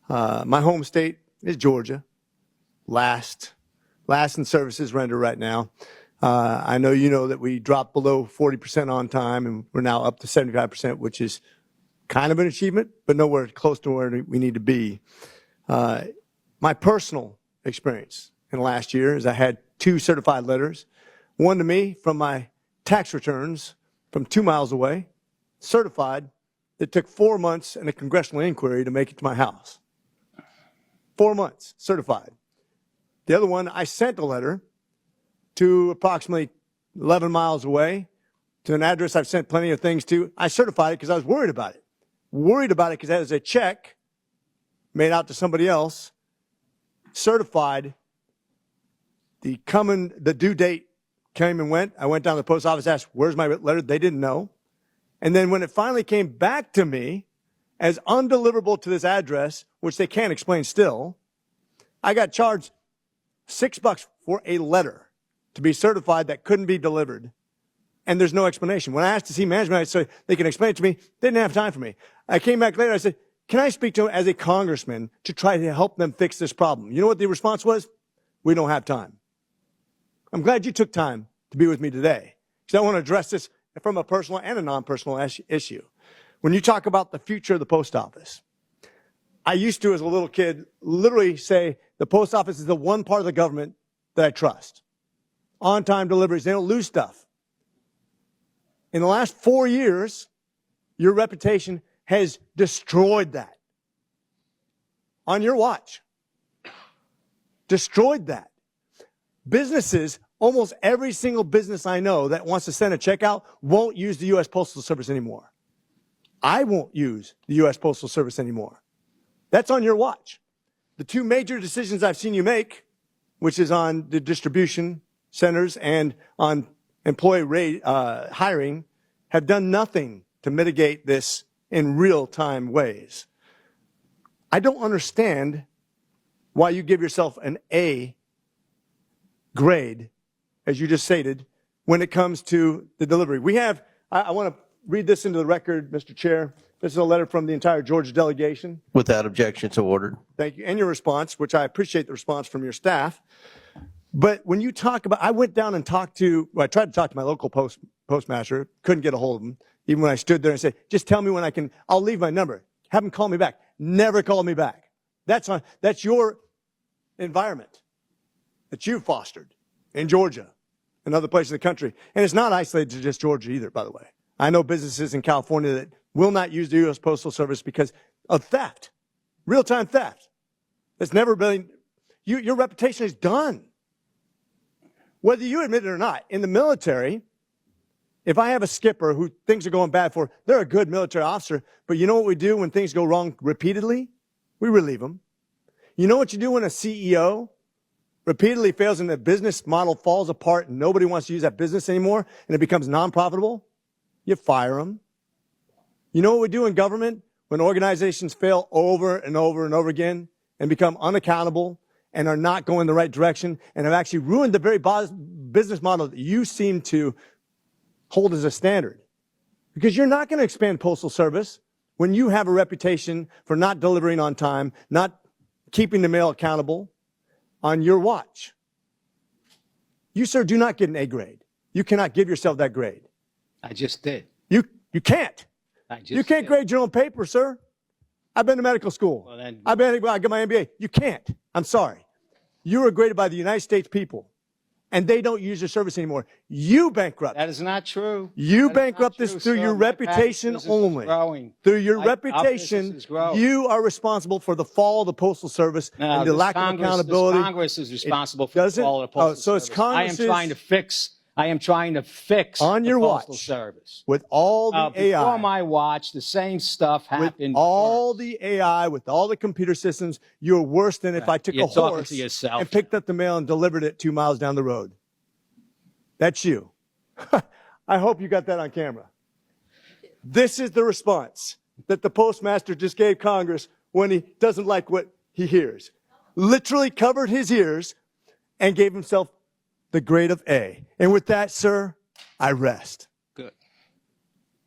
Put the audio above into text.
My home state is Georgia. Last in services rendered right now. I know you know that we dropped below 40% on time, and we're now up to 75%, which is kind of an achievement, but nowhere close to where we need to be. My personal experience in the last year is I had 2 certified letters, one to me from my tax returns from 2 miles away, certified. It took 4 months and a congressional inquiry to make it to my house. 4 months, certified. The other one, I sent a letter to approximately 11 miles away to an address I've sent plenty of things to. I certified it because I was worried about it. Worried about it because that was a check made out to somebody else, certified. The due date came and went. I went down to the post office, asked, where's my letter? They didn't know. And then when it finally came back to me as undeliverable to this address, which they can't explain still, I got charged $6 for a letter to be certified that couldn't be delivered. And there's no explanation. When I asked to see management, I said they can explain it to me. They didn't have time for me. I came back later. I said, can I speak to them as a congressman to try to help them fix this problem? You know what the response was? We don't have time. I'm glad you took time to be with me today, because I want to address this from a personal and a non-personal issue. When you talk about the future of the post office, I used to, as a little kid, literally say the post office is the one part of the government that I trust. On-time deliveries, they don't lose stuff. In the last 4 years, your reputation has destroyed that. On your watch. Destroyed that. Businesses, almost every single business I know that wants to send a check out won't use the U.S. Postal Service anymore. I won't use the U.S. Postal Service anymore. That's on your watch. The 2 major decisions I've seen you make, which is on the distribution centers and on employee hiring, have done nothing to mitigate this in real-time ways. I don't understand why you give yourself an A grade, as you just stated, when it comes to the delivery. We have, I want to read this into the record, Mr. Chair. This is a letter from the entire Georgia delegation. Without objection, so ordered. Thank you. And your response, which I appreciate the response from your staff. But when you talk about, I went down and talked to, well, I tried to talk to my local postmaster, couldn't get a hold of him. Even when I stood there and said, just tell me when I can, I'll leave my number. Have him call me back. Never called me back. That's your environment that you've fostered in Georgia and other places in the country. And it's not isolated to just Georgia either, by the way. I know businesses in California that will not use the U.S. Postal Service because of theft, real-time theft. That's never been, your reputation is done. Whether you admit it or not, in the military, if I have a skipper who things are going bad for, they're a good military officer, but you know what we do when things go wrong repeatedly? We relieve them. You know what you do when a CEO repeatedly fails and the business model falls apart and nobody wants to use that business anymore and it becomes non-profitable? You fire them. You know what we do in government when organizations fail over and over and over again and become unaccountable and are not going the right direction and have actually ruined the very business model that you seem to hold as a standard? Because you're not going to expand Postal Service when you have a reputation for not delivering on time, not keeping the mail accountable on your watch. You, sir, do not get an A grade. You cannot give yourself that grade. I just did. You can't. You can't did. grade your own paper, sir. I've been to medical school. Well, then, I got my MBA. You can't. I'm sorry. You are graded by the United States people, and they don't use your service anymore. You bankrupt. that is not true. You That is bankrupt not this true, through sir. your My reputation business is only. growing. Through your Our business reputation, is growing. you are responsible for the fall of the Postal Service No, and the this lack of accountability. This Congress is responsible for doesn't- all of the Postal so it's Service. Congress's- I am trying to fix On the your Postal watch, Service. with all the AI. Before my watch, the same stuff With happened. all first. the AI, with all the computer systems, you're worse than if I took You're a talking horse to yourself and picked up the mail and delivered it 2 miles down the road. That's you. I hope you got that on camera. This is the response that the postmaster just gave Congress when he doesn't like what he hears. Literally covered his ears and gave himself the grade of A. And with that, sir, I rest.